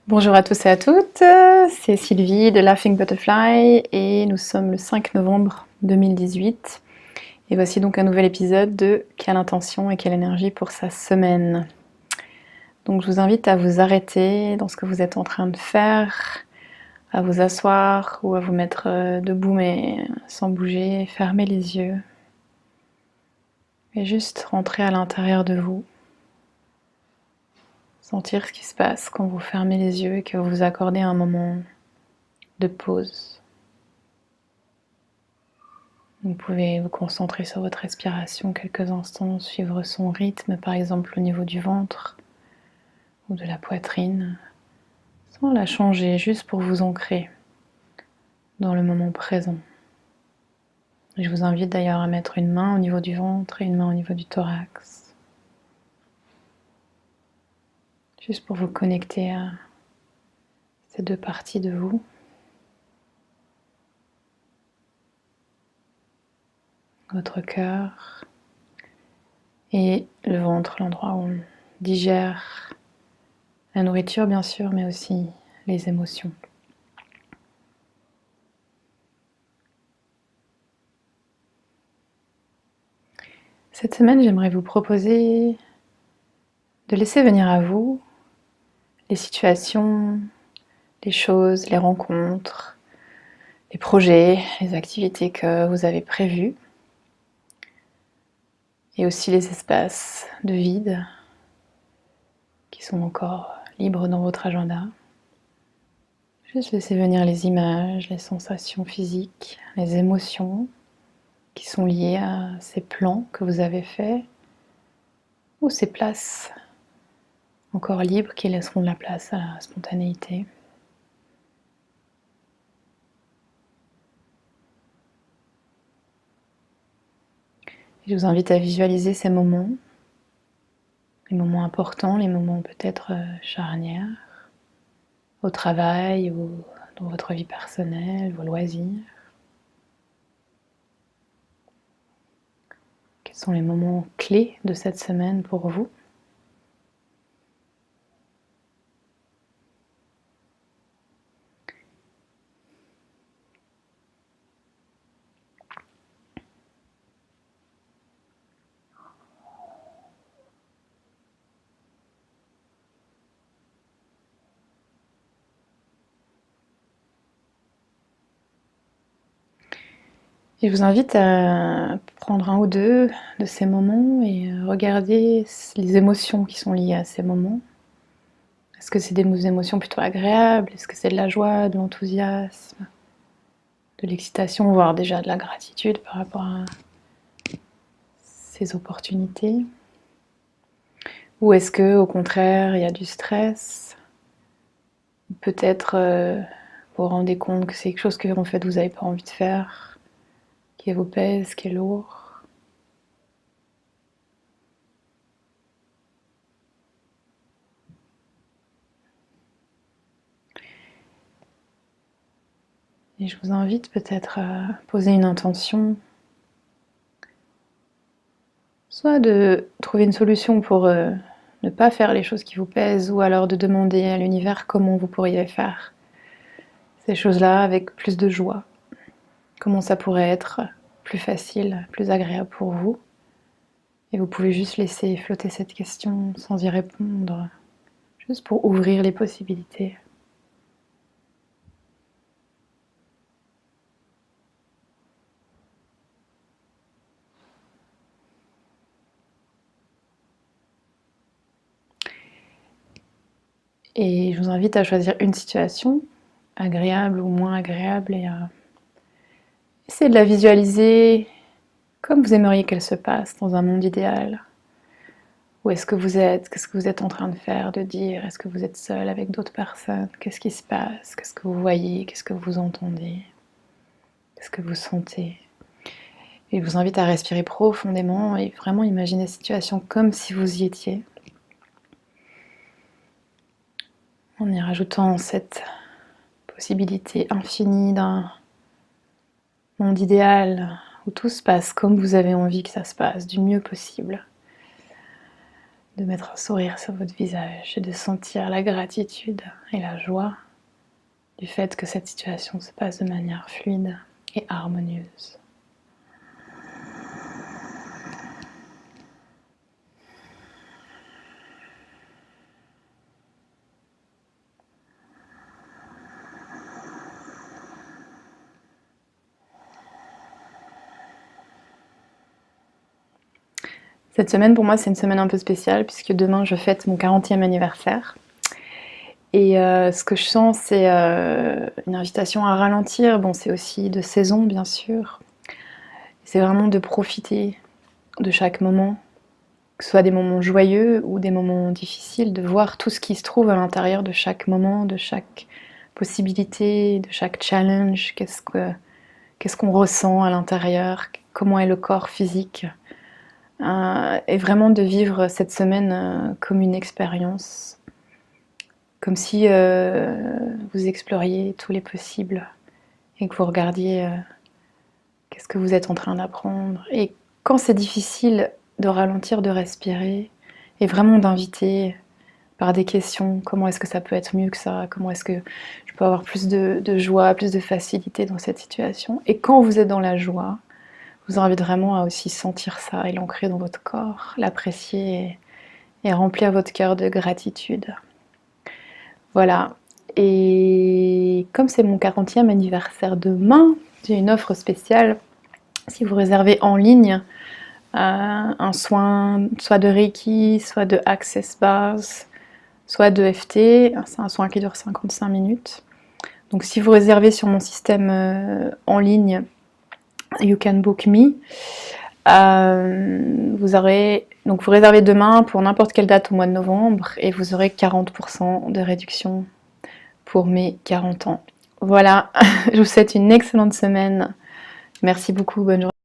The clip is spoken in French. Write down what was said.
Bonjour à tous et à toutes, c'est Sylvie de Laughing Butterfly et nous sommes le 5 novembre 2018 et voici donc un nouvel épisode de Quelle intention et quelle énergie pour sa semaine. Donc je vous invite à vous arrêter dans ce que vous êtes en train de faire, à vous asseoir ou à vous mettre debout mais sans bouger, fermer les yeux et juste rentrer à l'intérieur de vous. Sentir ce qui se passe quand vous fermez les yeux et que vous vous accordez un moment de pause. Vous pouvez vous concentrer sur votre respiration quelques instants, suivre son rythme, par exemple au niveau du ventre ou de la poitrine, sans la changer, juste pour vous ancrer dans le moment présent. Je vous invite d'ailleurs à mettre une main au niveau du ventre et une main au niveau du thorax, juste pour vous connecter à ces deux parties de vous. Votre cœur et le ventre, l'endroit où on digère la nourriture bien sûr, mais aussi les émotions. Cette semaine, j'aimerais vous proposer de laisser venir à vous les situations, les choses, les rencontres, les projets, les activités que vous avez prévues, et aussi les espaces de vide qui sont encore libres dans votre agenda. Juste laisser venir les images, les sensations physiques, les émotions qui sont liées à ces plans que vous avez faits ou ces places encore libres qui laisseront de la place à la spontanéité. Je vous invite à visualiser ces moments, les moments importants, les moments peut-être charnières, au travail ou dans votre vie personnelle, vos loisirs. Quels sont les moments clés de cette semaine pour vous ? Et je vous invite à prendre un ou deux de ces moments et regarder les émotions qui sont liées à ces moments. Est-ce que c'est des émotions plutôt agréables ? Est-ce que c'est de la joie, de l'enthousiasme, de l'excitation, voire déjà de la gratitude par rapport à ces opportunités ? Ou est-ce que, au contraire, il y a du stress ? Peut-être vous vous rendez compte que c'est quelque chose que en fait vous n'avez pas envie de faire, qui vous pèse, qui est lourd. Et je vous invite peut-être à poser une intention, soit de trouver une solution pour ne pas faire les choses qui vous pèsent, ou alors de demander à l'univers comment vous pourriez faire ces choses-là avec plus de joie. Comment ça pourrait être plus facile, plus agréable pour vous. Et vous pouvez juste laisser flotter cette question sans y répondre, juste pour ouvrir les possibilités. Et je vous invite à choisir une situation, agréable ou moins agréable, et à essayer de la visualiser comme vous aimeriez qu'elle se passe dans un monde idéal. Où est-ce que vous êtes ? Qu'est-ce que vous êtes en train de faire, de dire ? Est-ce que vous êtes seul avec d'autres personnes ? Qu'est-ce qui se passe ? Qu'est-ce que vous voyez ? Qu'est-ce que vous entendez ? Qu'est-ce que vous sentez ? Et je vous invite à respirer profondément et vraiment imaginer la situation comme si vous y étiez. En y rajoutant cette possibilité infinie d'un monde idéal où tout se passe comme vous avez envie que ça se passe, du mieux possible. de mettre un sourire sur votre visage et de sentir la gratitude et la joie du fait que cette situation se passe de manière fluide et harmonieuse. Cette semaine pour moi c'est une semaine un peu spéciale puisque demain je fête mon 40e anniversaire. Et ce que je sens c'est une invitation à ralentir, bon c'est aussi de saison bien sûr. C'est vraiment de profiter de chaque moment, que ce soit des moments joyeux ou des moments difficiles, de voir tout ce qui se trouve à l'intérieur de chaque moment, de chaque possibilité, de chaque challenge, qu'est-ce qu'on ressent à l'intérieur, comment est le corps physique. Et vraiment de vivre cette semaine comme une expérience, comme si vous exploriez tous les possibles et que vous regardiez qu'est-ce que vous êtes en train d'apprendre. Et quand c'est difficile de ralentir, de respirer, et vraiment d'inviter par des questions, comment est-ce que ça peut être mieux que ça, comment est-ce que je peux avoir plus de joie, plus de facilité dans cette situation. Et quand vous êtes dans la joie, je vous invite vraiment à aussi sentir ça et l'ancrer dans votre corps, l'apprécier et remplir votre cœur de gratitude. Voilà. Et comme c'est mon 40e anniversaire demain, j'ai une offre spéciale. Si vous réservez en ligne un soin, soit de Reiki, soit de Access Bars, soit de FT, c'est un soin qui dure 55 minutes. Donc si vous réservez sur mon système en ligne, You Can Book Me, vous réservez demain pour n'importe quelle date au mois de novembre et vous aurez 40% de réduction pour mes 40 ans. Voilà, je vous souhaite une excellente semaine. Merci beaucoup, bonne journée.